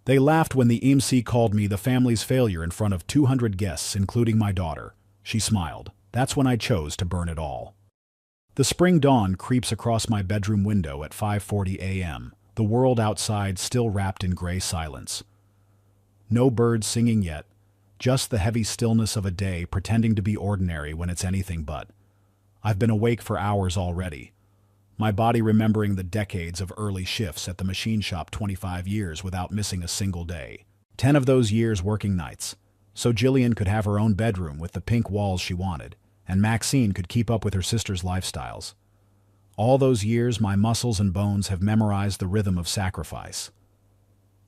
They laughed when the MC called me the family's failure in front of 200 guests, including my daughter. She smiled. That's when I chose to burn it all. The spring dawn creeps across my bedroom window at 5:40 a.m., the world outside still wrapped in gray silence. No birds singing yet, just the heavy stillness of a day pretending to be ordinary when it's anything but. I've been awake for hours already, my body remembering the decades of early shifts at the machine shop, 25 years without missing a single day. 10 of those years working nights, so Jillian could have her own bedroom with the pink walls she wanted, and Maxine could keep up with her sister's lifestyles. All those years, my muscles and bones have memorized the rhythm of sacrifice.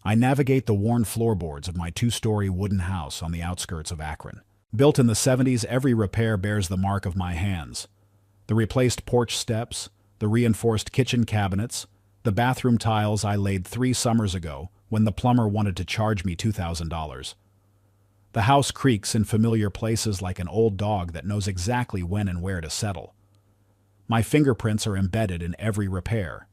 I navigate the worn floorboards of my 2-story wooden house on the outskirts of Akron. Built in the 70s, every repair bears the mark of my hands. The replaced porch steps, the reinforced kitchen cabinets, the bathroom tiles I laid 3 summers ago when the plumber wanted to charge me $2,000. The house creaks in familiar places like an old dog that knows exactly when and where to settle. My fingerprints are embedded in every repair,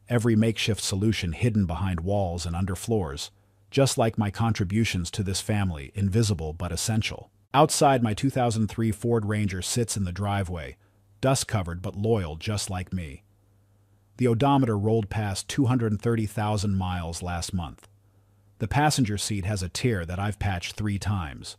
every makeshift solution hidden behind walls and under floors, just like my contributions to this family, invisible but essential. Outside, my 2003 Ford Ranger sits in the driveway, dust-covered but loyal just like me. The odometer rolled past 230,000 miles last month. The passenger seat has a tear that I've patched 3 times.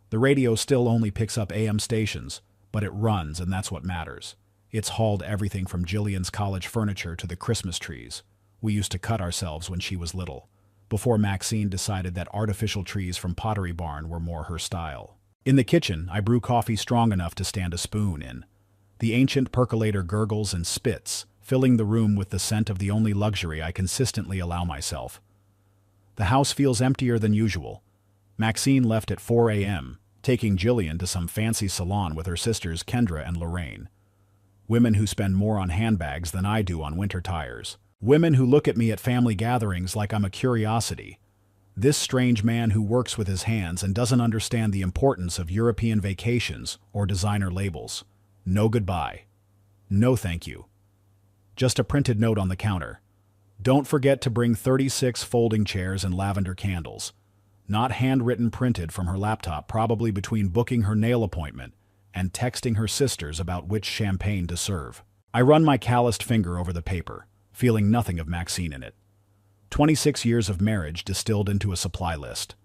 The radio still only picks up AM stations, but it runs, and that's what matters. It's hauled everything from Jillian's college furniture to the Christmas trees we used to cut ourselves when she was little, before Maxine decided that artificial trees from Pottery Barn were more her style. In the kitchen, I brew coffee strong enough to stand a spoon in. The ancient percolator gurgles and spits, filling the room with the scent of the only luxury I consistently allow myself. The house feels emptier than usual. Maxine left at 4 a.m., taking Jillian to some fancy salon with her sisters Kendra and Lorraine. Women who spend more on handbags than I do on winter tires. Women who look at me at family gatherings like I'm a curiosity. This strange man who works with his hands and doesn't understand the importance of European vacations or designer labels. No goodbye. No thank you. Just a printed note on the counter. Don't forget to bring 36 folding chairs and lavender candles. Not handwritten, printed from her laptop, probably between booking her nail appointment and texting her sisters about which champagne to serve. I run my calloused finger over the paper, feeling nothing of Maxine in it. 26 years of marriage distilled into a supply list.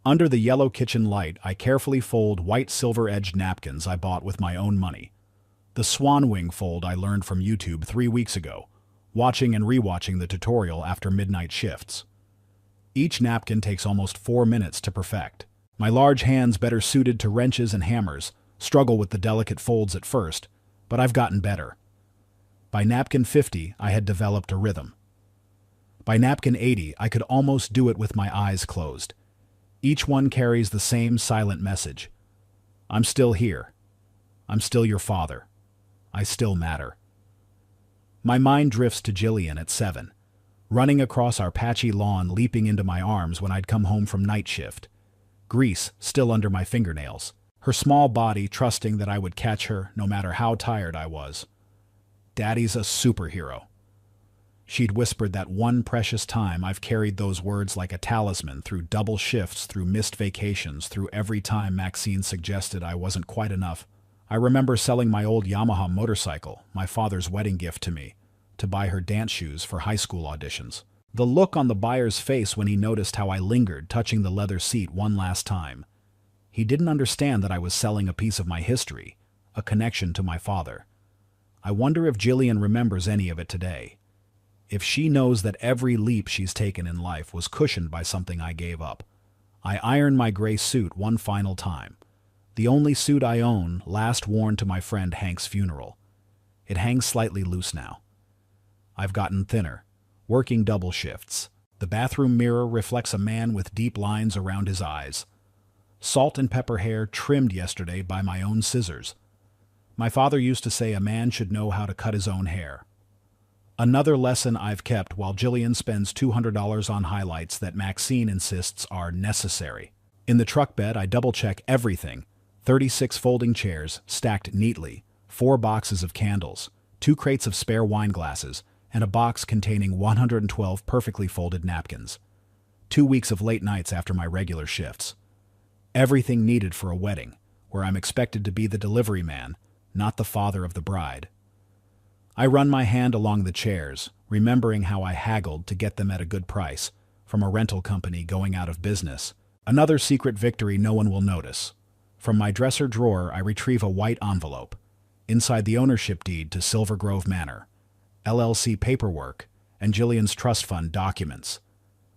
Under the yellow kitchen light, I carefully fold white silver-edged napkins I bought with my own money. The swan wing fold I learned from YouTube 3 weeks ago, watching and rewatching the tutorial after midnight shifts. Each napkin takes almost 4 minutes to perfect. My large hands, better suited to wrenches and hammers, struggle with the delicate folds at first, but I've gotten better. By napkin 50, I had developed a rhythm. By napkin 80, I could almost do it with my eyes closed. Each one carries the same silent message. I'm still here. I'm still your father. I still matter. My mind drifts to Jillian at 7, running across our patchy lawn, leaping into my arms when I'd come home from night shift. Grease still under my fingernails. Her small body trusting that I would catch her no matter how tired I was. Daddy's a superhero. She'd whispered that one precious time. I've carried those words like a talisman through double shifts, through missed vacations, through every time Maxine suggested I wasn't quite enough. I remember selling my old Yamaha motorcycle, my father's wedding gift to me, to buy her dance shoes for high school auditions. The look on the buyer's face when he noticed how I lingered, touching the leather seat one last time. He didn't understand that I was selling a piece of my history, a connection to my father. I wonder if Jillian remembers any of it today. If she knows that every leap she's taken in life was cushioned by something I gave up. I iron my gray suit one final time. The only suit I own, last worn to my friend Hank's funeral. It hangs slightly loose now. I've gotten thinner, working double shifts. The bathroom mirror reflects a man with deep lines around his eyes. Salt and pepper hair trimmed yesterday by my own scissors. My father used to say a man should know how to cut his own hair. Another lesson I've kept while Jillian spends $200 on highlights that Maxine insists are necessary. In the truck bed, I double-check everything. 36 folding chairs, stacked neatly, 4 boxes of candles, 2 crates of spare wine glasses, and a box containing 112 perfectly folded napkins. 2 weeks of late nights after my regular shifts. Everything needed for a wedding, where I'm expected to be the delivery man, not the father of the bride. I run my hand along the chairs, remembering how I haggled to get them at a good price, from a rental company going out of business. Another secret victory no one will notice. From my dresser drawer, I retrieve a white envelope. Inside the ownership deed to Silver Grove Manor, LLC paperwork, and Jillian's trust fund documents.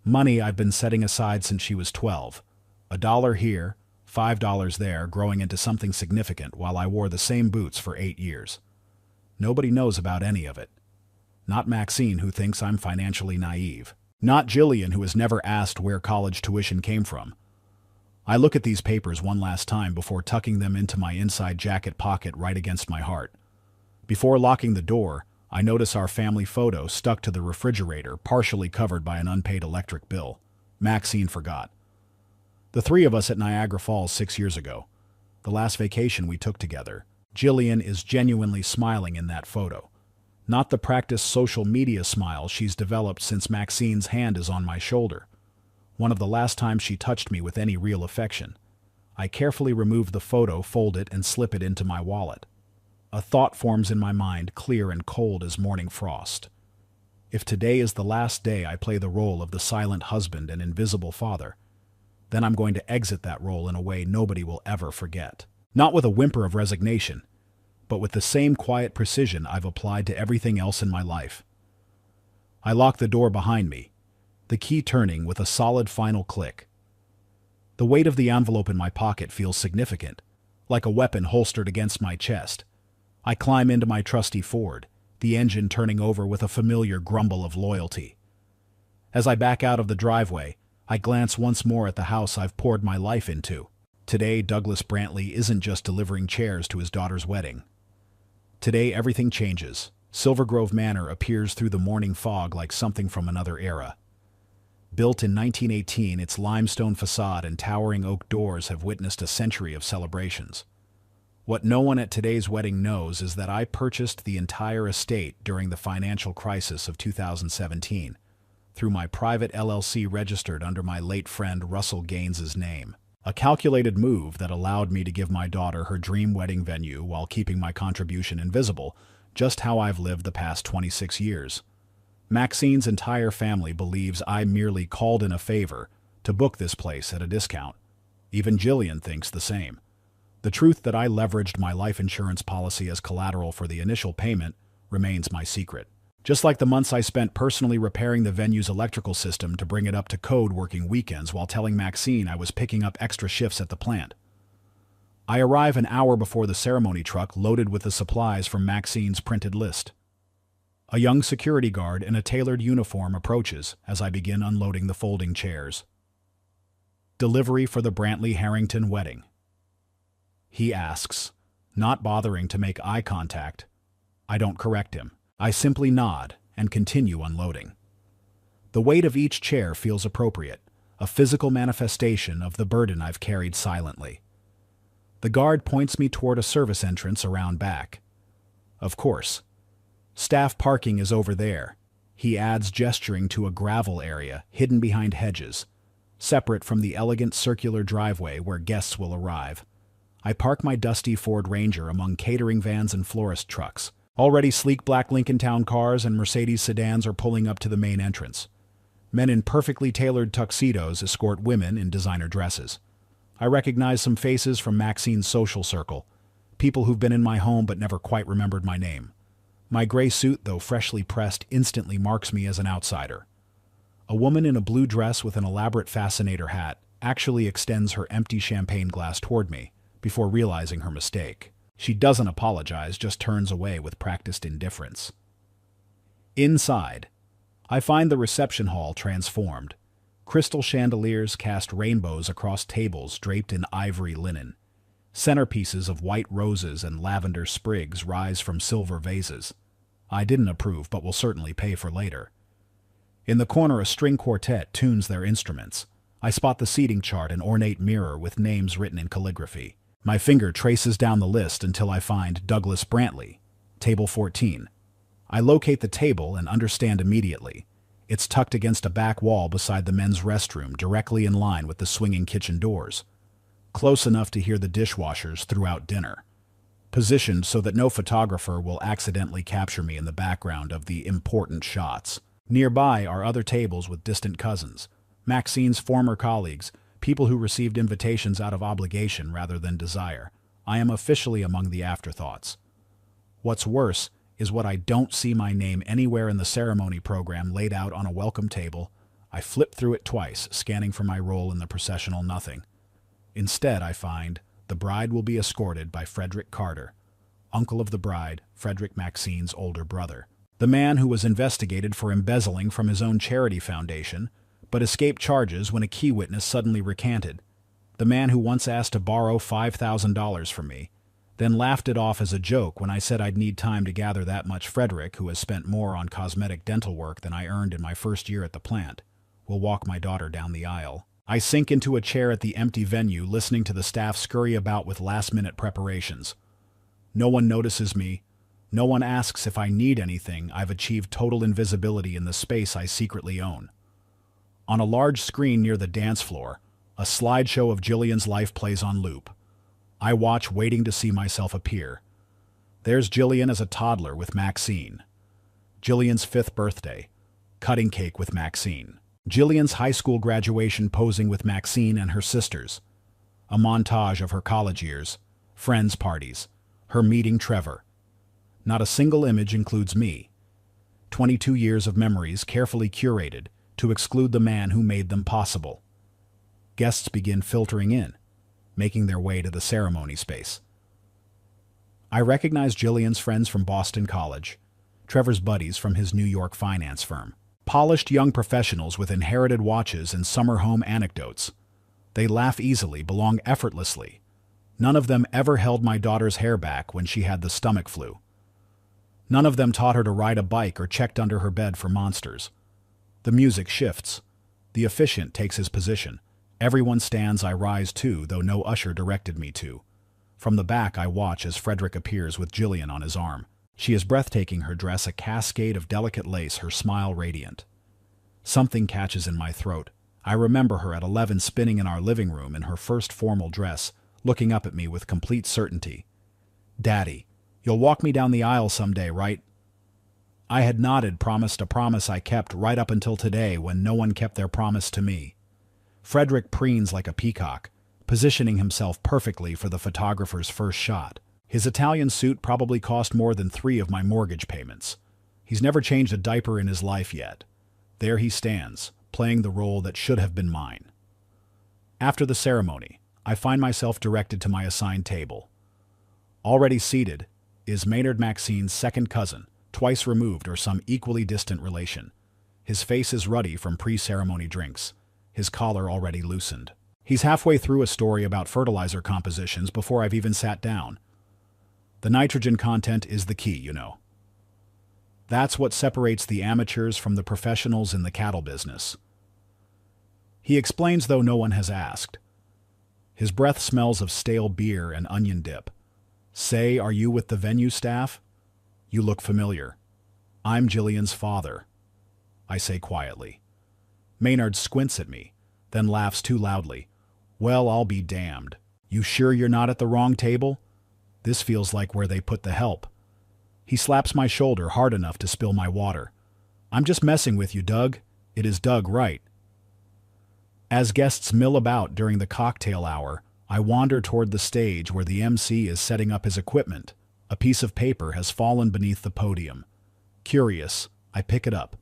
Money I've been setting aside since she was 12. $1 here, $5 there, growing into something significant while I wore the same boots for 8 years. Nobody knows about any of it. Not Maxine, who thinks I'm financially naive. Not Jillian, who has never asked where college tuition came from. I look at these papers one last time before tucking them into my inside jacket pocket right against my heart. Before locking the door, I notice our family photo stuck to the refrigerator, partially covered by an unpaid electric bill. Maxine forgot. The three of us at Niagara Falls 6 years ago. The last vacation we took together. Jillian is genuinely smiling in that photo. Not the practiced social media smile she's developed since Maxine's hand is on my shoulder. One of the last times she touched me with any real affection. I carefully remove the photo, fold it, and slip it into my wallet. A thought forms in my mind, clear and cold as morning frost. If today is the last day I play the role of the silent husband and invisible father, then I'm going to exit that role in a way nobody will ever forget. Not with a whimper of resignation, but with the same quiet precision I've applied to everything else in my life. I lock the door behind me, the key turning with a solid final click. The weight of the envelope in my pocket feels significant, like a weapon holstered against my chest. I climb into my trusty Ford, the engine turning over with a familiar grumble of loyalty. As I back out of the driveway, I glance once more at the house I've poured my life into. Today, Douglas Brantley isn't just delivering chairs to his daughter's wedding. Today, everything changes. Silver Grove Manor appears through the morning fog like something from another era. Built in 1918, its limestone facade and towering oak doors have witnessed a century of celebrations. What no one at today's wedding knows is that I purchased the entire estate during the financial crisis of 2017, through my private LLC registered under my late friend Russell Gaines's name. A calculated move that allowed me to give my daughter her dream wedding venue while keeping my contribution invisible, just how I've lived the past 26 years. Maxine's entire family believes I merely called in a favor to book this place at a discount. Even Jillian thinks the same. The truth that I leveraged my life insurance policy as collateral for the initial payment remains my secret. Just like the months I spent personally repairing the venue's electrical system to bring it up to code working weekends while telling Maxine I was picking up extra shifts at the plant. I arrive an hour before the ceremony truck loaded with the supplies from Maxine's printed list. A young security guard in a tailored uniform approaches as I begin unloading the folding chairs. Delivery for the Brantley-Harrington wedding. He asks, not bothering to make eye contact. I don't correct him. I simply nod and continue unloading. The weight of each chair feels appropriate, a physical manifestation of the burden I've carried silently. The guard points me toward a service entrance around back. Of course. Staff parking is over there, he adds, gesturing to a gravel area hidden behind hedges, separate from the elegant circular driveway where guests will arrive. I park my dusty Ford Ranger among catering vans and florist trucks. Already sleek black Lincoln Town cars and Mercedes sedans are pulling up to the main entrance. Men in perfectly tailored tuxedos escort women in designer dresses. I recognize some faces from Maxine's social circle, people who've been in my home but never quite remembered my name. My gray suit, though freshly pressed, instantly marks me as an outsider. A woman in a blue dress with an elaborate fascinator hat actually extends her empty champagne glass toward me before realizing her mistake. She doesn't apologize, just turns away with practiced indifference. Inside, I find the reception hall transformed. Crystal chandeliers cast rainbows across tables draped in ivory linen. Centerpieces of white roses and lavender sprigs rise from silver vases. I didn't approve, but will certainly pay for later. In the corner, a string quartet tunes their instruments. I spot the seating chart, an ornate mirror with names written in calligraphy. My finger traces down the list until I find Douglas Brantley, table 14. I locate the table and understand immediately. It's tucked against a back wall beside the men's restroom, directly in line with the swinging kitchen doors, close enough to hear the dishwashers throughout dinner, positioned so that no photographer will accidentally capture me in the background of the important shots. Nearby are other tables with distant cousins, Maxine's former colleagues, people who received invitations out of obligation rather than desire. I am officially among the afterthoughts. What's worse is what I don't see my name anywhere in the ceremony program laid out on a welcome table. I flip through it twice, scanning for my role in the processional nothing. Instead, I find the bride will be escorted by Frederick Carter, uncle of the bride, Frederick Maxine's older brother. The man who was investigated for embezzling from his own charity foundation, but escaped charges when a key witness suddenly recanted. The man who once asked to borrow $5,000 from me, then laughed it off as a joke when I said I'd need time to gather that much. Frederick, who has spent more on cosmetic dental work than I earned in my first year at the plant, will walk my daughter down the aisle. I sink into a chair at the empty venue, listening to the staff scurry about with last-minute preparations. No one notices me. No one asks if I need anything. I've achieved total invisibility in the space I secretly own. On a large screen near the dance floor, a slideshow of Jillian's life plays on loop. I watch, waiting to see myself appear. There's Jillian as a toddler with Maxine. Jillian's 5th birthday, cutting cake with Maxine. Jillian's high school graduation, posing with Maxine and her sisters. A montage of her college years, friends' parties, her meeting Trevor. Not a single image includes me. 22 years of memories carefully curated to exclude the man who made them possible. Guests begin filtering in, making their way to the ceremony space. I recognize Jillian's friends from Boston College, Trevor's buddies from his New York finance firm. Polished young professionals with inherited watches and summer home anecdotes. They laugh easily, belong effortlessly. None of them ever held my daughter's hair back when she had the stomach flu. None of them taught her to ride a bike or checked under her bed for monsters. The music shifts. The officiant takes his position. Everyone stands. I rise too, though no usher directed me to. From the back I watch as Frederick appears with Jillian on his arm. She is breathtaking, her dress a cascade of delicate lace, her smile radiant. Something catches in my throat. I remember her at 11 spinning in our living room in her first formal dress, looking up at me with complete certainty. "Daddy, you'll walk me down the aisle someday, right?" I had nodded, promised a promise I kept right up until today, when no one kept their promise to me. Frederick preens like a peacock, positioning himself perfectly for the photographer's first shot. His Italian suit probably cost more than 3 of my mortgage payments. He's never changed a diaper in his life yet. There he stands, playing the role that should have been mine. After the ceremony, I find myself directed to my assigned table. Already seated is Maynard Maxine's second cousin, twice removed or some equally distant relation. His face is ruddy from pre-ceremony drinks, his collar already loosened. He's halfway through a story about fertilizer compositions before I've even sat down. The nitrogen content is the key, you know. That's what separates the amateurs from the professionals in the cattle business. He explains, though no one has asked. His breath smells of stale beer and onion dip. "Say, are you with the venue staff? You look familiar." "I'm Jillian's father," I say quietly. Maynard squints at me, then laughs too loudly. "Well, I'll be damned. You sure you're not at the wrong table? This feels like where they put the help." He slaps my shoulder hard enough to spill my water. "I'm just messing with you, Doug. It is Doug, right?" As guests mill about during the cocktail hour, I wander toward the stage where the MC is setting up his equipment. A piece of paper has fallen beneath the podium. Curious, I pick it up.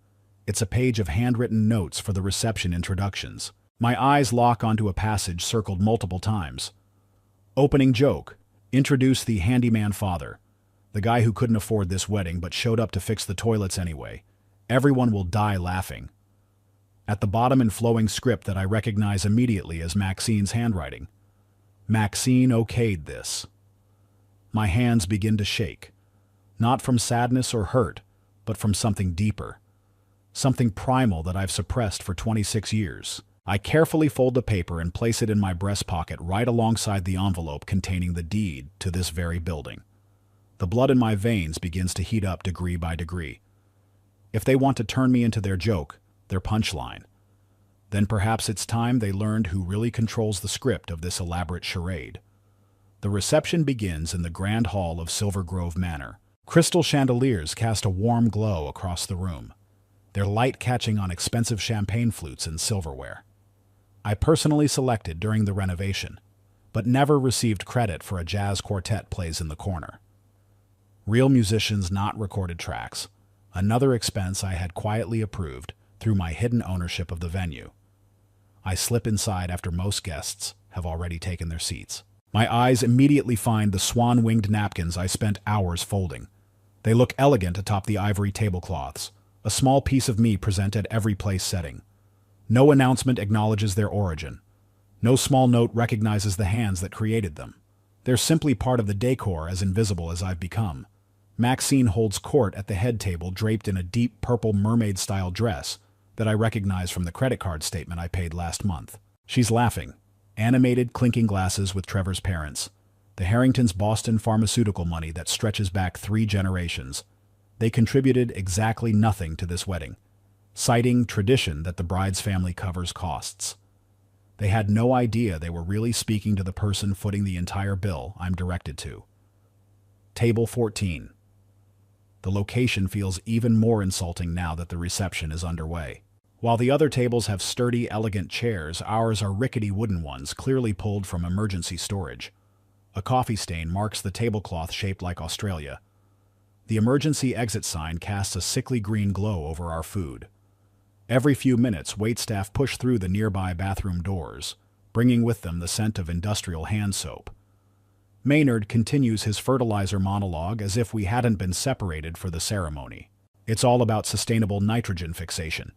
It's a page of handwritten notes for the reception introductions. My eyes lock onto a passage circled multiple times. Opening joke. Introduce the handyman father, the guy who couldn't afford this wedding but showed up to fix the toilets anyway. Everyone will die laughing. At the bottom, in flowing script that I recognize immediately as Maxine's handwriting. Maxine okayed this. My hands begin to shake, not from sadness or hurt, but from something deeper. Something primal that I've suppressed for 26 years. I carefully fold the paper and place it in my breast pocket right alongside the envelope containing the deed to this very building. The blood in my veins begins to heat up degree by degree. If they want to turn me into their joke, their punchline. Then perhaps it's time they learned who really controls the script of this elaborate charade. The reception begins in the grand hall of Silver Grove Manor. Crystal chandeliers cast a warm glow across the room, their light catching on expensive champagne flutes and silverware. I personally selected during the renovation, but never received credit for a jazz quartet plays in the corner. Real musicians, not recorded tracks, another expense I had quietly approved through my hidden ownership of the venue. I slip inside after most guests have already taken their seats. My eyes immediately find the swan-winged napkins I spent hours folding. They look elegant atop the ivory tablecloths, a small piece of me present at every place setting. No announcement acknowledges their origin. No small note recognizes the hands that created them. They're simply part of the decor, as invisible as I've become. Maxine holds court at the head table, draped in a deep purple mermaid-style dress that I recognize from the credit card statement I paid last month. She's laughing, animated, clinking glasses with Trevor's parents, the Harringtons' Boston pharmaceutical money that stretches back 3 generations. They contributed exactly nothing to this wedding, citing tradition that the bride's family covers costs. They had no idea they were really speaking to the person footing the entire bill I'm directed to. Table 14. The location feels even more insulting now that the reception is underway. While the other tables have sturdy, elegant chairs, ours are rickety wooden ones, clearly pulled from emergency storage. A coffee stain marks the tablecloth shaped like Australia. The emergency exit sign casts a sickly green glow over our food. Every few minutes, waitstaff push through the nearby bathroom doors, bringing with them the scent of industrial hand soap. Maynard continues his fertilizer monologue as if we hadn't been separated for the ceremony. It's all about sustainable nitrogen fixation.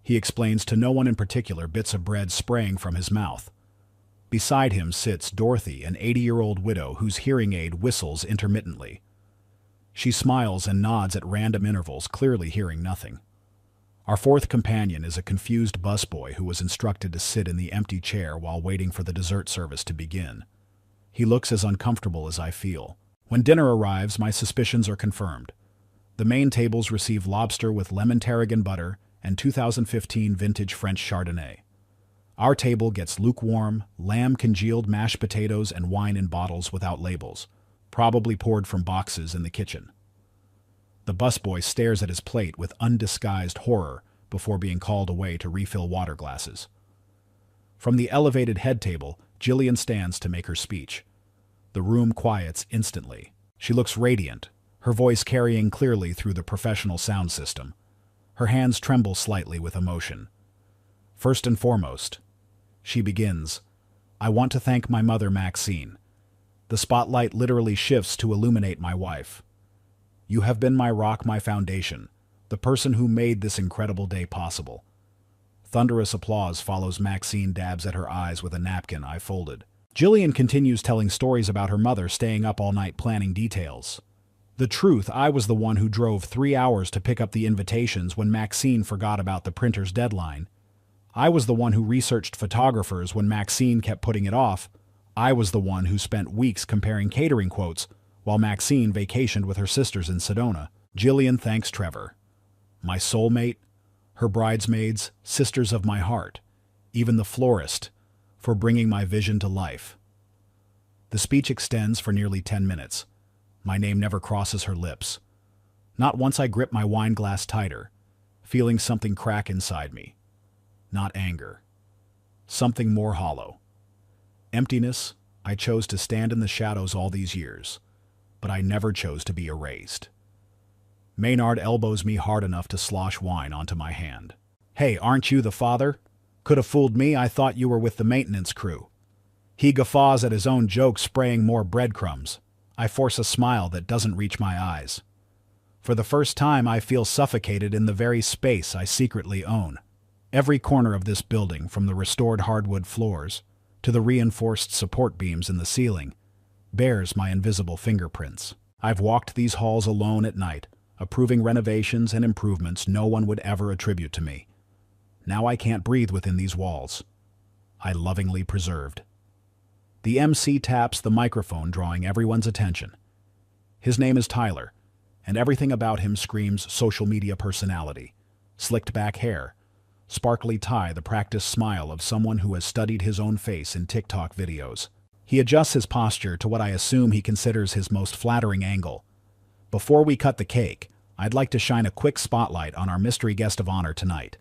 He explains to no one in particular, bits of bread spraying from his mouth. Beside him sits Dorothy, an 80-year-old widow whose hearing aid whistles intermittently. She smiles and nods at random intervals, clearly hearing nothing. Our fourth companion is a confused busboy who was instructed to sit in the empty chair while waiting for the dessert service to begin. He looks as uncomfortable as I feel. When dinner arrives, my suspicions are confirmed. The main tables receive lobster with lemon tarragon butter and 2015 vintage French Chardonnay. Our table gets lukewarm, lamb-congealed mashed potatoes and wine in bottles without labels, probably poured from boxes in the kitchen. The busboy stares at his plate with undisguised horror before being called away to refill water glasses. From the elevated head table, Jillian stands to make her speech. The room quiets instantly. She looks radiant, her voice carrying clearly through the professional sound system. Her hands tremble slightly with emotion. First and foremost, she begins, "I want to thank my mother, Maxine." The spotlight literally shifts to illuminate my wife. "You have been my rock, my foundation, the person who made this incredible day possible." Thunderous applause follows. Maxine dabs at her eyes with a napkin I folded. Jillian continues telling stories about her mother staying up all night planning details. The truth, I was the one who drove 3 hours to pick up the invitations when Maxine forgot about the printer's deadline. I was the one who researched photographers when Maxine kept putting it off. I was the one who spent weeks comparing catering quotes while Maxine vacationed with her sisters in Sedona. Jillian thanks Trevor, my soulmate, her bridesmaids, sisters of my heart, even the florist, for bringing my vision to life. The speech extends for nearly 10 minutes. My name never crosses her lips. Not once. I grip my wine glass tighter, feeling something crack inside me. Not anger. Something more hollow. Emptiness. I chose to stand in the shadows all these years, but I never chose to be erased. Maynard elbows me hard enough to slosh wine onto my hand. "Hey, aren't you the father? Could have fooled me. I thought you were with the maintenance crew." He guffaws at his own joke, spraying more breadcrumbs. I force a smile that doesn't reach my eyes. For the first time, I feel suffocated in the very space I secretly own. Every corner of this building, from the restored hardwood floors to the reinforced support beams in the ceiling, bears my invisible fingerprints. I've walked these halls alone at night, approving renovations and improvements no one would ever attribute to me. Now I can't breathe within these walls. I lovingly preserved. The MC taps the microphone, drawing everyone's attention. His name is Tyler, and everything about him screams social media personality. slicked back hair, sparkly tie, the practiced smile of someone who has studied his own face in TikTok videos. He adjusts his posture to what I assume he considers his most flattering angle. Before we cut the cake, I'd like to shine a quick spotlight on our mystery guest of honor tonight.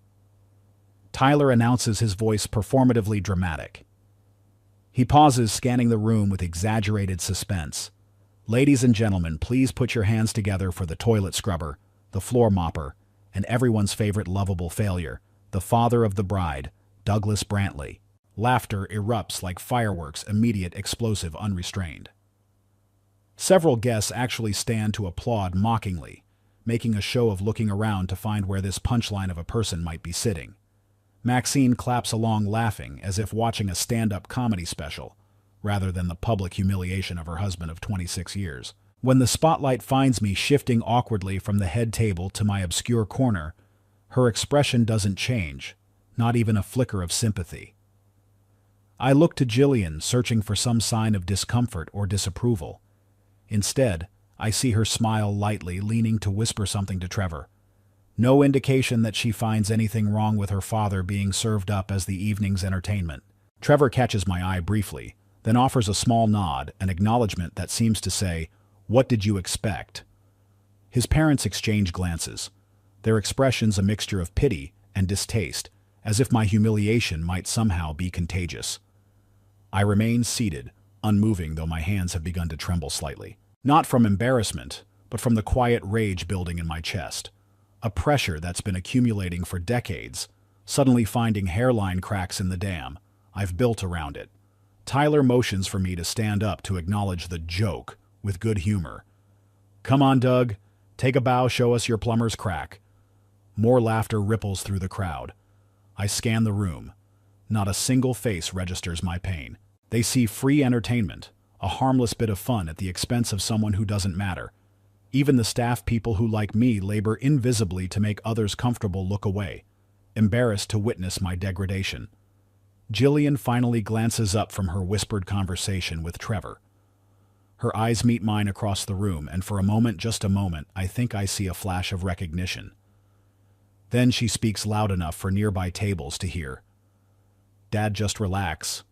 Tyler announces, his voice performatively dramatic. He pauses, scanning the room with exaggerated suspense. Ladies and gentlemen, please put your hands together for the toilet scrubber, the floor mopper, and everyone's favorite lovable failure, the father of the bride, Douglas Brantley. Laughter erupts like fireworks, immediate, explosive, unrestrained. Several guests actually stand to applaud mockingly, making a show of looking around to find where this punchline of a person might be sitting. Maxine claps along, laughing as if watching a stand-up comedy special, rather than the public humiliation of her husband of 26 years. When the spotlight finds me shifting awkwardly from the head table to my obscure corner, her expression doesn't change, not even a flicker of sympathy. I look to Jillian, searching for some sign of discomfort or disapproval. Instead, I see her smile lightly, leaning to whisper something to Trevor. No indication that she finds anything wrong with her father being served up as the evening's entertainment. Trevor catches my eye briefly, then offers a small nod, an acknowledgement that seems to say, "What did you expect?" His parents exchange glances, their expressions a mixture of pity and distaste, as if my humiliation might somehow be contagious. I remain seated, unmoving, though my hands have begun to tremble slightly. Not from embarrassment, but from the quiet rage building in my chest. A pressure that's been accumulating for decades, suddenly finding hairline cracks in the dam I've built around it. Tyler motions for me to stand up to acknowledge the joke with good humor. "Come on, Doug. Take a bow, show us your plumber's crack." More laughter ripples through the crowd. I scan the room. Not a single face registers my pain. They see free entertainment, a harmless bit of fun at the expense of someone who doesn't matter. Even the staff people who, like me, labor invisibly to make others comfortable look away, embarrassed to witness my degradation. Jillian finally glances up from her whispered conversation with Trevor. Her eyes meet mine across the room, and for a moment, just a moment, I think I see a flash of recognition. Then she speaks loud enough for nearby tables to hear. "Dad, just relax.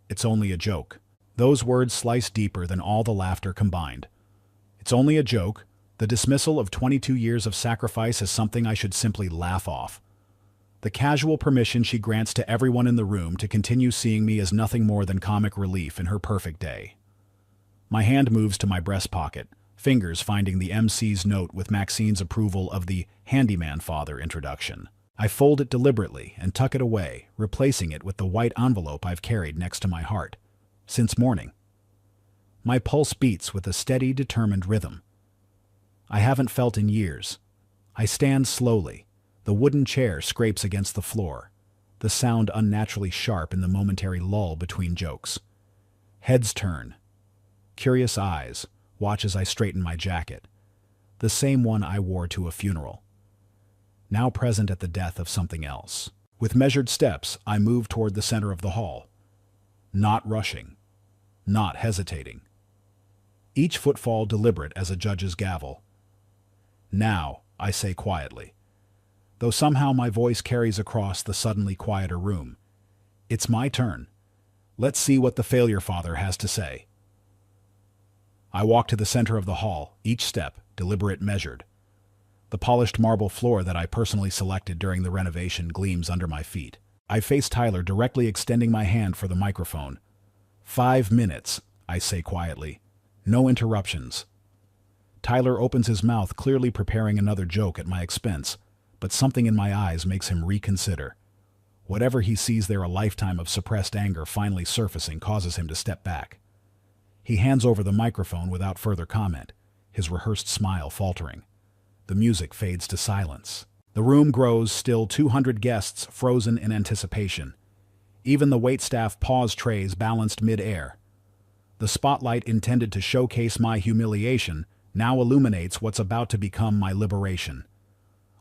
It's only a joke." Those words slice deeper than all the laughter combined. It's only a joke, the dismissal of 22 years of sacrifice as something I should simply laugh off. The casual permission she grants to everyone in the room to continue seeing me as nothing more than comic relief in her perfect day. My hand moves to my breast pocket, fingers finding the MC's note with Maxine's approval of the handyman father introduction. I fold it deliberately and tuck it away, replacing it with the white envelope I've carried next to my heart since morning. My pulse beats with a steady, determined rhythm I haven't felt in years. I stand slowly. The wooden chair scrapes against the floor, the sound unnaturally sharp in the momentary lull between jokes. Heads turn. Curious eyes watch as I straighten my jacket, the same one I wore to a funeral, now present at the death of something else. With measured steps, I move toward the center of the hall, not rushing, not hesitating. Each footfall deliberate as a judge's gavel. "Now," I say quietly, though somehow my voice carries across the suddenly quieter room. "It's my turn. Let's see what the failure father has to say." I walk to the center of the hall, each step deliberate, measured. The polished marble floor that I personally selected during the renovation gleams under my feet. I face Tyler, directly extending my hand for the microphone. 5 minutes, I say quietly. No interruptions. Tyler opens his mouth, clearly preparing another joke at my expense, but something in my eyes makes him reconsider. Whatever he sees there, a lifetime of suppressed anger finally surfacing, causes him to step back. He hands over the microphone without further comment, his rehearsed smile faltering. The music fades to silence. The room grows still, 200 guests frozen in anticipation. Even the waitstaff pause trays balanced mid-air. The spotlight intended to showcase my humiliation now illuminates what's about to become my liberation.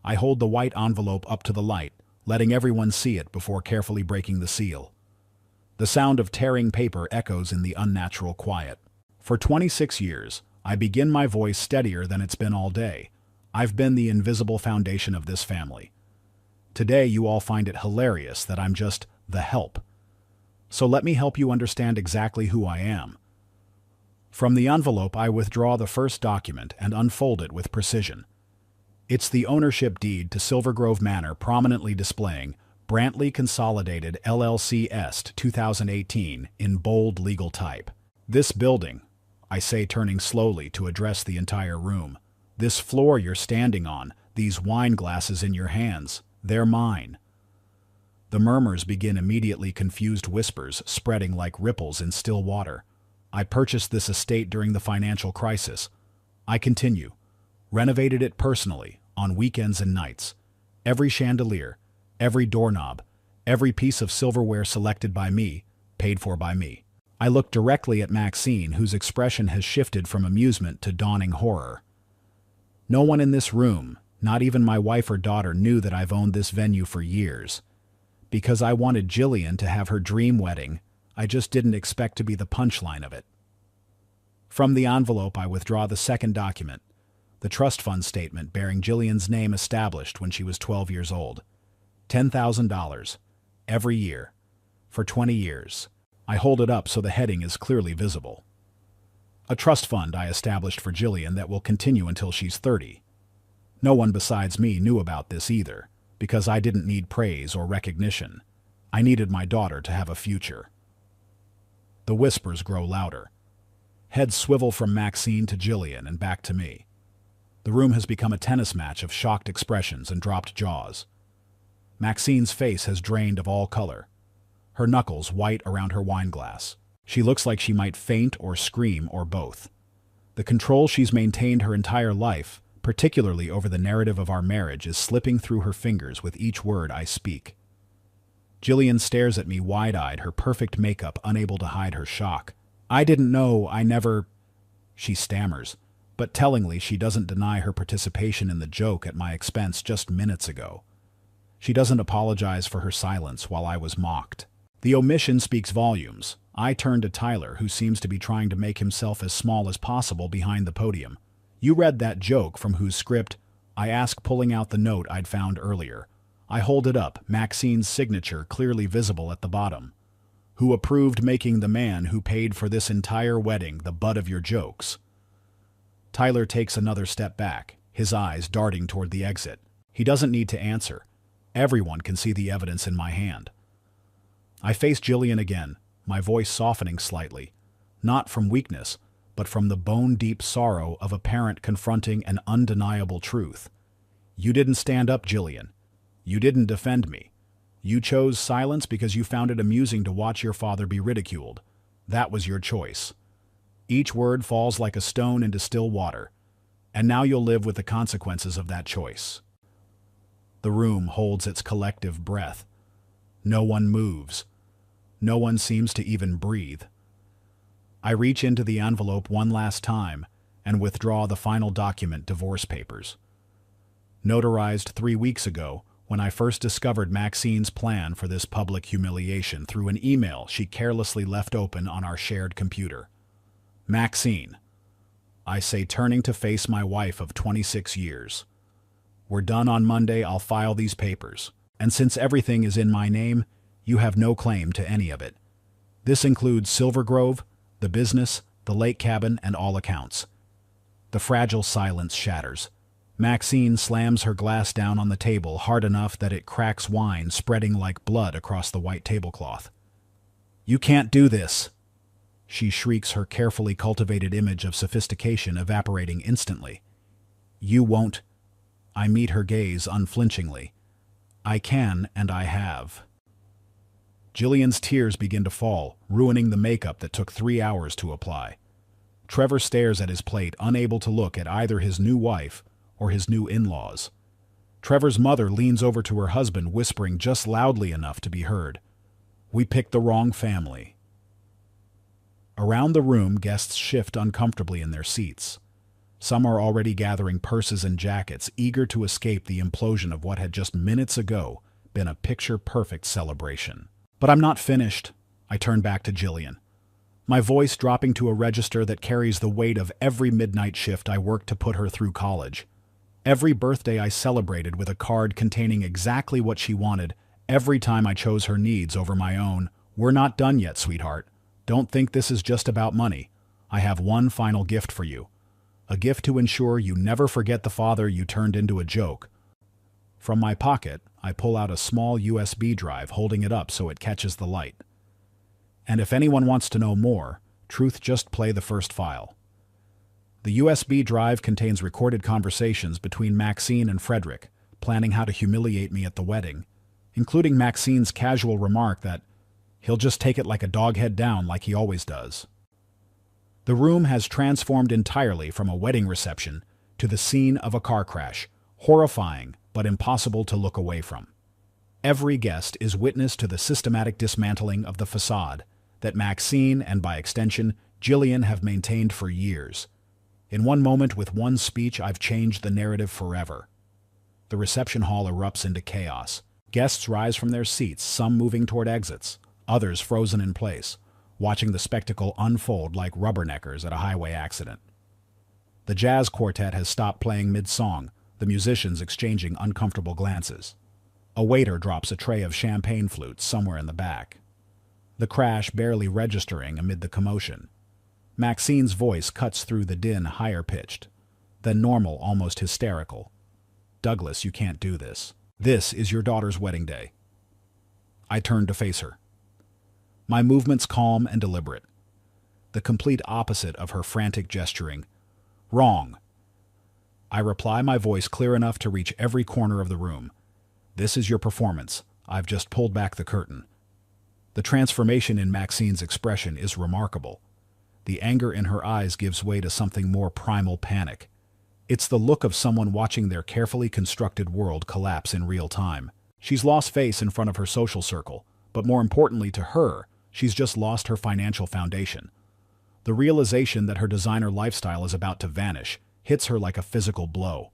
I hold the white envelope up to the light, letting everyone see it before carefully breaking the seal. The sound of tearing paper echoes in the unnatural quiet. For 26 years, I begin my voice steadier than it's been all day. I've been the invisible foundation of this family. Today you all find it hilarious that I'm just the help. So let me help you understand exactly who I am. From the envelope, I withdraw the first document and unfold it with precision. It's the ownership deed to Silver Grove Manor, prominently displaying Brantley Consolidated LLC Est 2018 in bold legal type. This building, I say, turning slowly to address the entire room. This floor you're standing on, these wine glasses in your hands, they're mine. The murmurs begin immediately, confused whispers spreading like ripples in still water. I purchased this estate during the financial crisis. I continue. Renovated it personally, on weekends and nights. Every chandelier, every doorknob, every piece of silverware selected by me, paid for by me. I look directly at Maxine, whose expression has shifted from amusement to dawning horror. No one in this room, not even my wife or daughter, knew that I've owned this venue for years. Because I wanted Jillian to have her dream wedding, I just didn't expect to be the punchline of it. From the envelope, I withdraw the second document, the trust fund statement bearing Jillian's name established when she was 12 years old. $10,000, every year, for 20 years. I hold it up so the heading is clearly visible. A trust fund I established for Jillian that will continue until she's 30. No one besides me knew about this either, because I didn't need praise or recognition. I needed my daughter to have a future. The whispers grow louder. Heads swivel from Maxine to Jillian and back to me. The room has become a tennis match of shocked expressions and dropped jaws. Maxine's face has drained of all color, her knuckles white around her wine glass. She looks like she might faint or scream or both. The control she's maintained her entire life, particularly over the narrative of our marriage, is slipping through her fingers with each word I speak. Jillian stares at me wide-eyed, her perfect makeup unable to hide her shock. I didn't know, I never... She stammers, but tellingly she doesn't deny her participation in the joke at my expense just minutes ago. She doesn't apologize for her silence while I was mocked. The omission speaks volumes. I turn to Tyler, who seems to be trying to make himself as small as possible behind the podium. You read that joke from whose script? I ask, pulling out the note I'd found earlier. I hold it up, Maxine's signature clearly visible at the bottom. Who approved making the man who paid for this entire wedding the butt of your jokes? Tyler takes another step back, his eyes darting toward the exit. He doesn't need to answer. Everyone can see the evidence in my hand. I face Jillian again, my voice softening slightly, not from weakness, but from the bone-deep sorrow of a parent confronting an undeniable truth. You didn't stand up, Jillian. You didn't defend me. You chose silence because you found it amusing to watch your father be ridiculed. That was your choice. Each word falls like a stone into still water, and now you'll live with the consequences of that choice. The room holds its collective breath. No one moves. No one seems to even breathe. I reach into the envelope one last time and withdraw the final document, divorce papers. Notarized 3 weeks ago, when I first discovered Maxine's plan for this public humiliation through an email she carelessly left open on our shared computer. Maxine, I say, turning to face my wife of 26 years. We're done on Monday. I'll file these papers. And since everything is in my name, you have no claim to any of it. This includes Silver Grove, the business, the lake cabin, and all accounts. The fragile silence shatters. Maxine slams her glass down on the table hard enough that it cracks wine, spreading like blood across the white tablecloth. You can't do this, she shrieks, her carefully cultivated image of sophistication evaporating instantly. You won't. I meet her gaze unflinchingly. I can, and I have. Jillian's tears begin to fall, ruining the makeup that took 3 hours to apply. Trevor stares at his plate, unable to look at either his new wife or his new in-laws. Trevor's mother leans over to her husband, whispering just loudly enough to be heard. We picked the wrong family. Around the room, guests shift uncomfortably in their seats. Some are already gathering purses and jackets, eager to escape the implosion of what had just minutes ago been a picture-perfect celebration. But I'm not finished. I turn back to Jillian, my voice dropping to a register that carries the weight of every midnight shift I worked to put her through college. Every birthday I celebrated with a card containing exactly what she wanted. Every time I chose her needs over my own. We're not done yet, sweetheart. Don't think this is just about money. I have one final gift for you. A gift to ensure you never forget the father you turned into a joke. From my pocket, I pull out a small USB drive, holding it up so it catches the light. And if anyone wants to know more, truth, just play the first file. The USB drive contains recorded conversations between Maxine and Frederick, planning how to humiliate me at the wedding, including Maxine's casual remark that he'll just take it like a dog head down like he always does. The room has transformed entirely from a wedding reception to the scene of a car crash, horrifying but impossible to look away from. Every guest is witness to the systematic dismantling of the facade that Maxine and, by extension, Jillian have maintained for years. In one moment, with one speech, I've changed the narrative forever. The reception hall erupts into chaos. Guests rise from their seats, some moving toward exits, others frozen in place, watching the spectacle unfold like rubberneckers at a highway accident. The jazz quartet has stopped playing mid-song, the musicians exchanging uncomfortable glances. A waiter drops a tray of champagne flutes somewhere in the back. The crash barely registering amid the commotion. Maxine's voice cuts through the din, higher-pitched, than normal, almost hysterical. "Douglas, you can't do this. This is your daughter's wedding day." I turn to face her. My movements calm and deliberate. The complete opposite of her frantic gesturing. "Wrong." I reply, my voice clear enough to reach every corner of the room. "This is your performance. I've just pulled back the curtain." The transformation in Maxine's expression is remarkable. The anger in her eyes gives way to something more primal: panic. It's the look of someone watching their carefully constructed world collapse in real time. She's lost face in front of her social circle, but more importantly to her, she's just lost her financial foundation. The realization that her designer lifestyle is about to vanish hits her like a physical blow.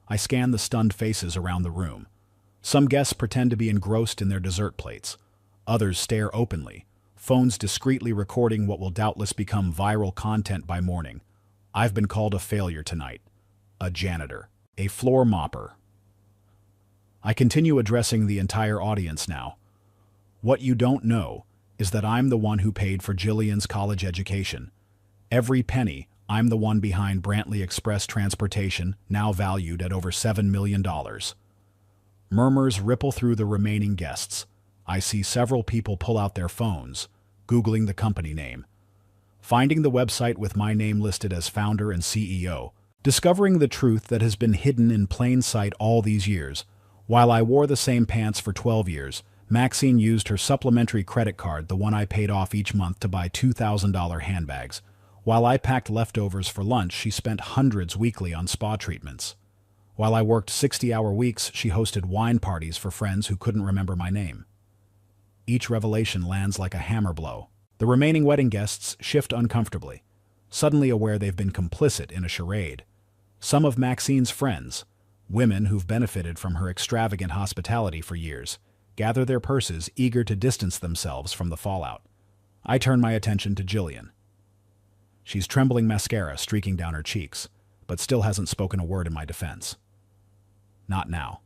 I scan the stunned faces around the room. Some guests pretend to be engrossed in their dessert plates. Others stare openly, phones discreetly recording what will doubtless become viral content by morning. I've been called a failure tonight. A janitor. A floor mopper. I continue addressing the entire audience now. What you don't know is that I'm the one who paid for Jillian's college education. Every penny. I'm the one behind Brantley Express Transportation, now valued at over $7 million. Murmurs ripple through the remaining guests. I see several people pull out their phones, Googling the company name, finding the website with my name listed as founder and CEO, discovering the truth that has been hidden in plain sight all these years. While I wore the same pants for 12 years, Maxine used her supplementary credit card, the one I paid off each month, to buy $2,000 handbags. While I packed leftovers for lunch, she spent hundreds weekly on spa treatments. While I worked 60-hour weeks, she hosted wine parties for friends who couldn't remember my name. Each revelation lands like a hammer blow. The remaining wedding guests shift uncomfortably, suddenly aware they've been complicit in a charade. Some of Maxine's friends, women who've benefited from her extravagant hospitality for years, gather their purses, eager to distance themselves from the fallout. I turn my attention to Jillian. She's trembling, mascara streaking down her cheeks, but still hasn't spoken a word in my defense. Not now.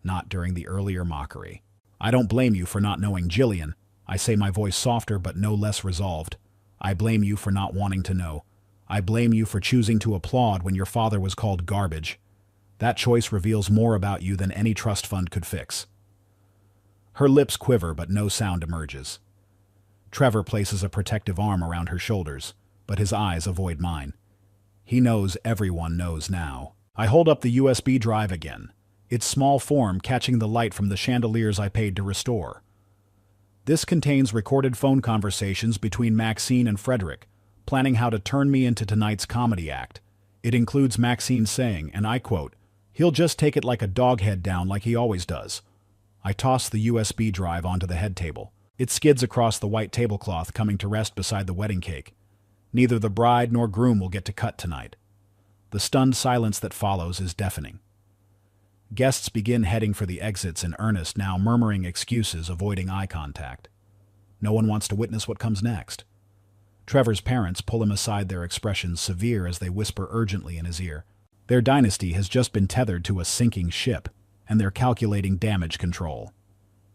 Not during the earlier mockery. "I don't blame you for not knowing, Jillian," I say, my voice softer but no less resolved. "I blame you for not wanting to know. I blame you for choosing to applaud when your father was called garbage. That choice reveals more about you than any trust fund could fix." Her lips quiver, but no sound emerges. Trevor places a protective arm around her shoulders, but his eyes avoid mine. He knows everyone knows now. I hold up the USB drive again, its small form catching the light from the chandeliers I paid to restore. This contains recorded phone conversations between Maxine and Frederick, planning how to turn me into tonight's comedy act. It includes Maxine saying, and I quote, "He'll just take it like a dog head down like he always does." I toss the USB drive onto the head table. It skids across the white tablecloth, coming to rest beside the wedding cake. Neither the bride nor groom will get to cut tonight. The stunned silence that follows is deafening. Guests begin heading for the exits in earnest now, murmuring excuses, avoiding eye contact. No one wants to witness what comes next. Trevor's parents pull him aside, their expressions severe as they whisper urgently in his ear, Their dynasty has just been tethered to a sinking ship, and they're calculating damage control.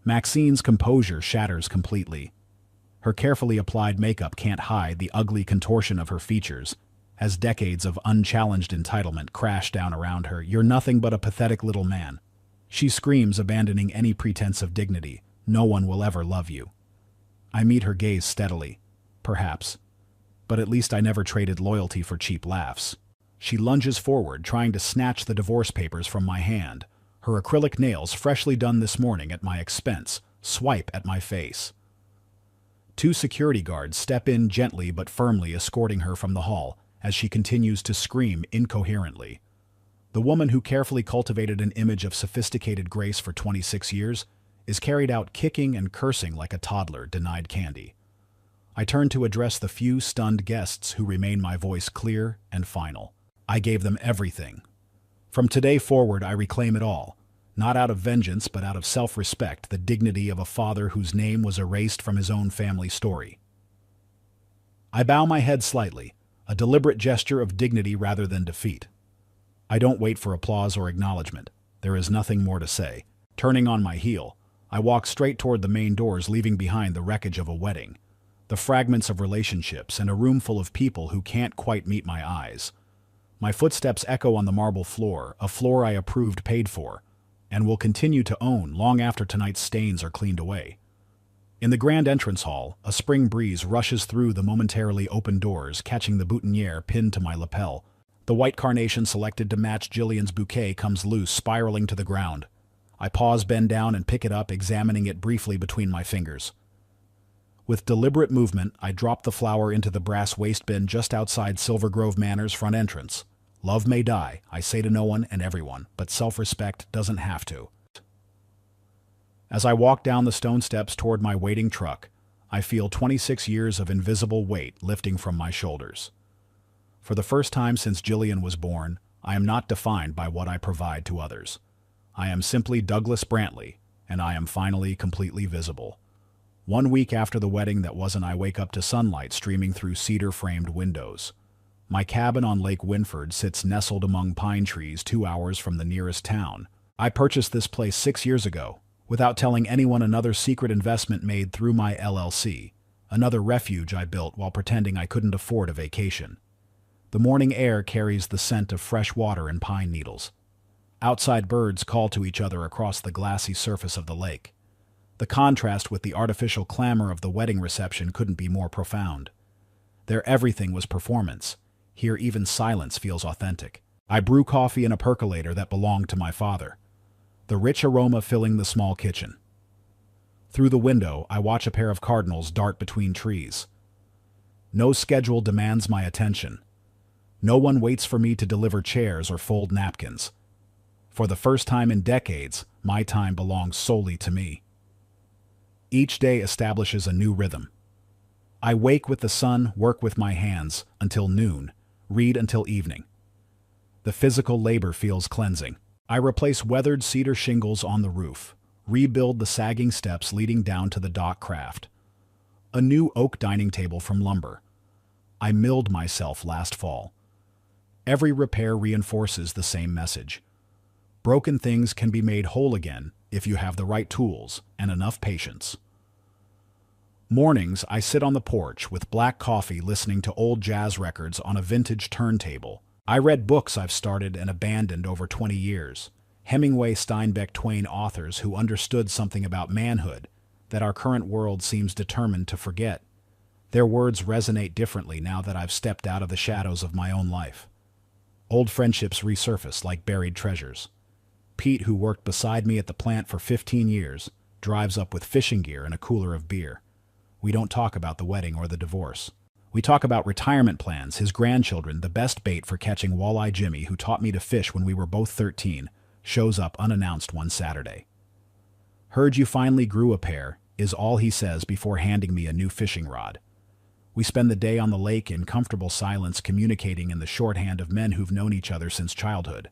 Maxine's composure shatters completely. Her carefully applied makeup can't hide the ugly contortion of her features, as decades of unchallenged entitlement crash down around her. "You're nothing but a pathetic little man," she screams, abandoning any pretense of dignity. "No one will ever love you." I meet her gaze steadily. Perhaps. But at least I never traded loyalty for cheap laughs. She lunges forward, trying to snatch the divorce papers from my hand. Her acrylic nails, freshly done this morning at my expense, swipe at my face. Two security guards step in gently but firmly, escorting her from the hall, as she continues to scream incoherently. The woman who carefully cultivated an image of sophisticated grace for 26 years is carried out kicking and cursing like a toddler denied candy. I turn to address the few stunned guests who remain, my voice clear and final. I gave them everything. From today forward, I reclaim it all, not out of vengeance but out of self-respect, the dignity of a father whose name was erased from his own family story. I bow my head slightly, a deliberate gesture of dignity rather than defeat. I don't wait for applause or acknowledgement. There is nothing more to say. Turning on my heel, I walk straight toward the main doors, leaving behind the wreckage of a wedding, the fragments of relationships, and a room full of people who can't quite meet my eyes. My footsteps echo on the marble floor, a floor I approved, paid for, and will continue to own long after tonight's stains are cleaned away. In the grand entrance hall, a spring breeze rushes through the momentarily open doors, catching the boutonniere pinned to my lapel. The white carnation selected to match Jillian's bouquet comes loose, spiraling to the ground. I pause, bend down, and pick it up, examining it briefly between my fingers. With deliberate movement, I drop the flower into the brass waste bin just outside Silver Grove Manor's front entrance. Love may die, I say to no one and everyone, but self-respect doesn't have to. As I walk down the stone steps toward my waiting truck, I feel 26 years of invisible weight lifting from my shoulders. For the first time since Jillian was born, I am not defined by what I provide to others. I am simply Douglas Brantley, and I am finally completely visible. 1 week after the wedding that wasn't, I wake up to sunlight streaming through cedar-framed windows. My cabin on Lake Winford sits nestled among pine trees 2 hours from the nearest town. I purchased this place 6 years ago, without telling anyone, another secret investment made through my LLC, another refuge I built while pretending I couldn't afford a vacation. The morning air carries the scent of fresh water and pine needles. Outside birds call to each other across the glassy surface of the lake. The contrast with the artificial clamor of the wedding reception couldn't be more profound. There everything was performance. Here even silence feels authentic. I brew coffee in a percolator that belonged to my father, the rich aroma filling the small kitchen. Through the window, I watch a pair of cardinals dart between trees. No schedule demands my attention. No one waits for me to deliver chairs or fold napkins. For the first time in decades, my time belongs solely to me. Each day establishes a new rhythm. I wake with the sun, work with my hands until noon, read until evening. The physical labor feels cleansing. I replace weathered cedar shingles on the roof, rebuild the sagging steps leading down to the dock craft. A new oak dining table from lumber. I milled myself last fall. Every repair reinforces the same message. Broken things can be made whole again if you have the right tools and enough patience. Mornings, I sit on the porch with black coffee, listening to old jazz records on a vintage turntable. I read books I've started and abandoned over 20 years. Hemingway, Steinbeck, Twain, authors who understood something about manhood that our current world seems determined to forget. Their words resonate differently now that I've stepped out of the shadows of my own life. Old friendships resurface like buried treasures. Pete, who worked beside me at the plant for 15 years, drives up with fishing gear and a cooler of beer. We don't talk about the wedding or the divorce. We talk about retirement plans, his grandchildren. The best bait for catching walleye, Jimmy, who taught me to fish when we were both 13, shows up unannounced one Saturday. "Heard you finally grew a pair," is all he says before handing me a new fishing rod. We spend the day on the lake in comfortable silence, communicating in the shorthand of men who've known each other since childhood.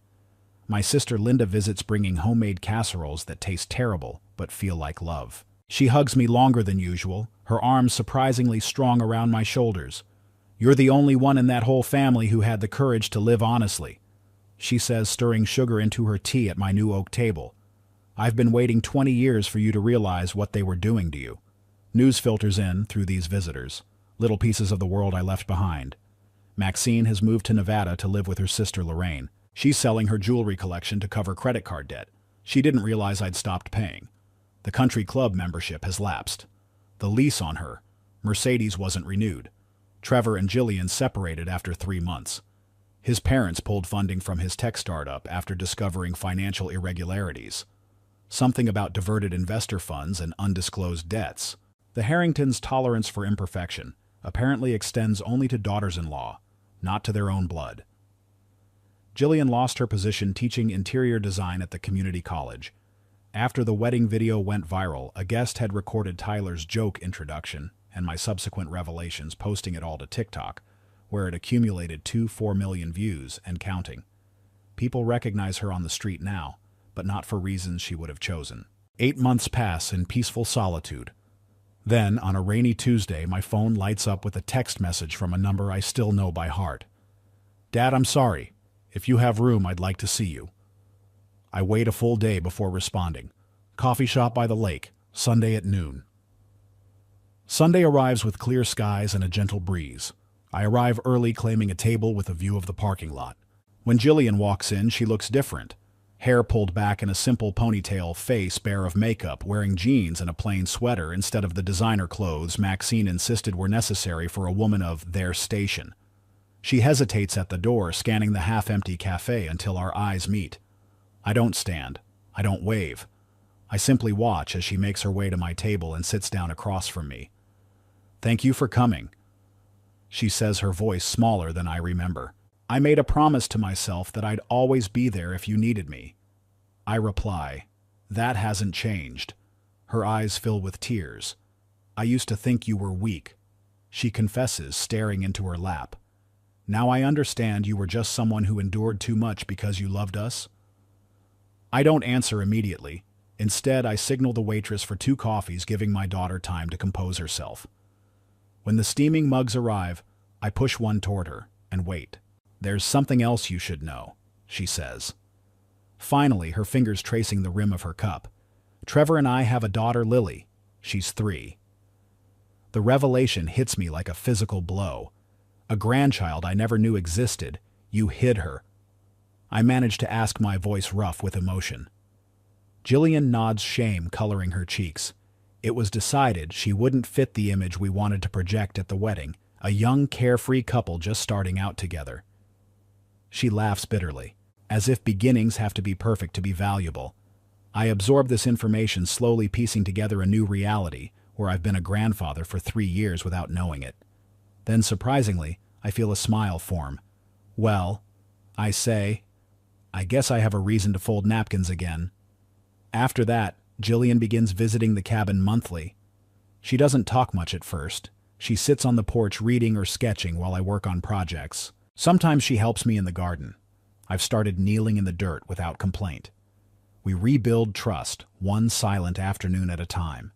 My sister Linda visits, bringing homemade casseroles that taste terrible but feel like love. She hugs me longer than usual, her arms surprisingly strong around my shoulders. "You're the only one in that whole family who had the courage to live honestly." she says, stirring sugar into her tea at my new oak table. I've been waiting 20 years for you to realize what they were doing to you. News filters in through these visitors, little pieces of the world I left behind. Maxine has moved to Nevada to live with her sister Lorraine. She's selling her jewelry collection to cover credit card debt. She didn't realize I'd stopped paying. The country club membership has lapsed. The lease on her, Mercedes, wasn't renewed. Trevor and Jillian separated after 3 months. His parents pulled funding from his tech startup after discovering financial irregularities. Something about diverted investor funds and undisclosed debts. The Harringtons' tolerance for imperfection apparently extends only to daughters-in-law, not to their own blood. Jillian lost her position teaching interior design at the community college. After the wedding video went viral, a guest had recorded Tyler's joke introduction and my subsequent revelations, posting it all to TikTok, where it accumulated 4 million views and counting. People recognize her on the street now, but not for reasons she would have chosen. 8 months pass in peaceful solitude. Then, on a rainy Tuesday, my phone lights up with a text message from a number I still know by heart. "Dad, I'm sorry. If you have room, I'd like to see you." I wait a full day before responding. Coffee shop by the lake, Sunday at noon. Sunday arrives with clear skies and a gentle breeze. I arrive early, claiming a table with a view of the parking lot. When Jillian walks in, she looks different. Hair pulled back in a simple ponytail, face bare of makeup, wearing jeans and a plain sweater instead of the designer clothes Maxine insisted were necessary for a woman of their station. She hesitates at the door, scanning the half-empty cafe until our eyes meet. I don't stand. I don't wave. I simply watch as she makes her way to my table and sits down across from me. "Thank you for coming," she says, her voice smaller than I remember. "I made a promise to myself that I'd always be there if you needed me." I reply, "That hasn't changed." Her eyes fill with tears. "I used to think you were weak," she confesses, staring into her lap. "Now I understand you were just someone who endured too much because you loved us." I don't answer immediately. Instead, I signal the waitress for 2 coffees, giving my daughter time to compose herself. When the steaming mugs arrive, I push one toward her and wait. "There's something else you should know," she says. Finally, her fingers tracing the rim of her cup. "Trevor and I have a daughter, Lily. She's 3. The revelation hits me like a physical blow. A grandchild I never knew existed. You hid her. I manage to ask, my voice rough with emotion. Jillian nods, shame coloring her cheeks. It was decided she wouldn't fit the image we wanted to project at the wedding, a young, carefree couple just starting out together. She laughs bitterly, as if beginnings have to be perfect to be valuable. I absorb this information, slowly piecing together a new reality where I've been a grandfather for 3 years without knowing it. Then, surprisingly, I feel a smile form. "Well," I say, "I guess I have a reason to fold napkins again." After that, Jillian begins visiting the cabin monthly. She doesn't talk much at first. She sits on the porch reading or sketching while I work on projects. Sometimes she helps me in the garden. I've started kneeling in the dirt without complaint. We rebuild trust, one silent afternoon at a time.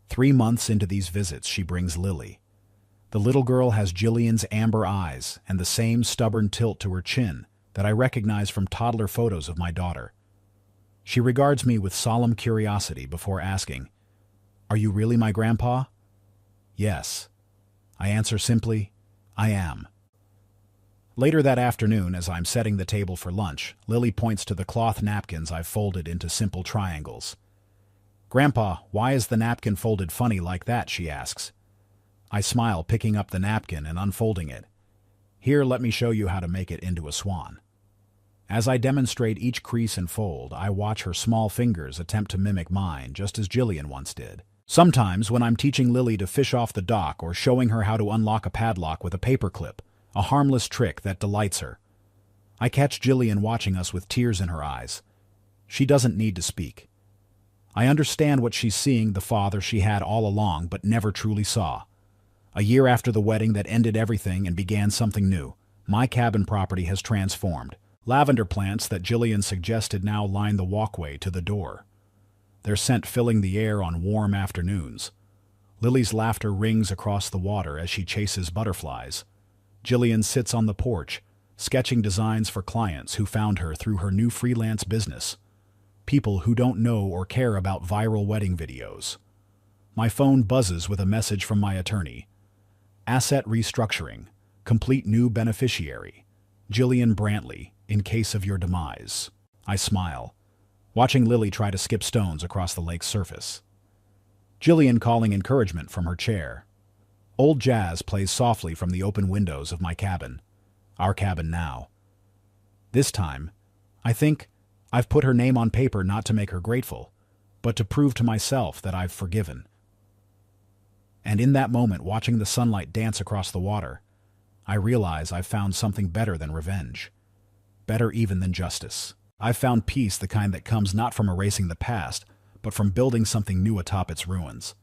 3 months into these visits, she brings Lily. The little girl has Jillian's amber eyes and the same stubborn tilt to her chin that I recognize from toddler photos of my daughter. She regards me with solemn curiosity before asking, "Are you really my grandpa?" "Yes." I answer simply, "I am." Later that afternoon, as I'm setting the table for lunch, Lily points to the cloth napkins I've folded into simple triangles. "Grandpa, why is the napkin folded funny like that?" she asks. I smile, picking up the napkin and unfolding it. "Here, let me show you how to make it into a swan." As I demonstrate each crease and fold, I watch her small fingers attempt to mimic mine, just as Jillian once did. Sometimes, when I'm teaching Lily to fish off the dock or showing her how to unlock a padlock with a paperclip, a harmless trick that delights her, I catch Jillian watching us with tears in her eyes. She doesn't need to speak. I understand what she's seeing, the father she had all along but never truly saw. A year after the wedding that ended everything and began something new, my cabin property has transformed. Lavender plants that Jillian suggested now line the walkway to the door, their scent filling the air on warm afternoons. Lily's laughter rings across the water as she chases butterflies. Jillian sits on the porch, sketching designs for clients who found her through her new freelance business. People who don't know or care about viral wedding videos. My phone buzzes with a message from my attorney. Asset restructuring. Complete new beneficiary. Jillian Brantley, in case of your demise. I smile, watching Lily try to skip stones across the lake's surface. Jillian calling encouragement from her chair. Old jazz plays softly from the open windows of my cabin. Our cabin now. This time, I think I've put her name on paper not to make her grateful, but to prove to myself that I've forgiven. And in that moment, watching the sunlight dance across the water, I realize I've found something better than revenge. Better even than justice. I've found peace, the kind that comes not from erasing the past, but from building something new atop its ruins.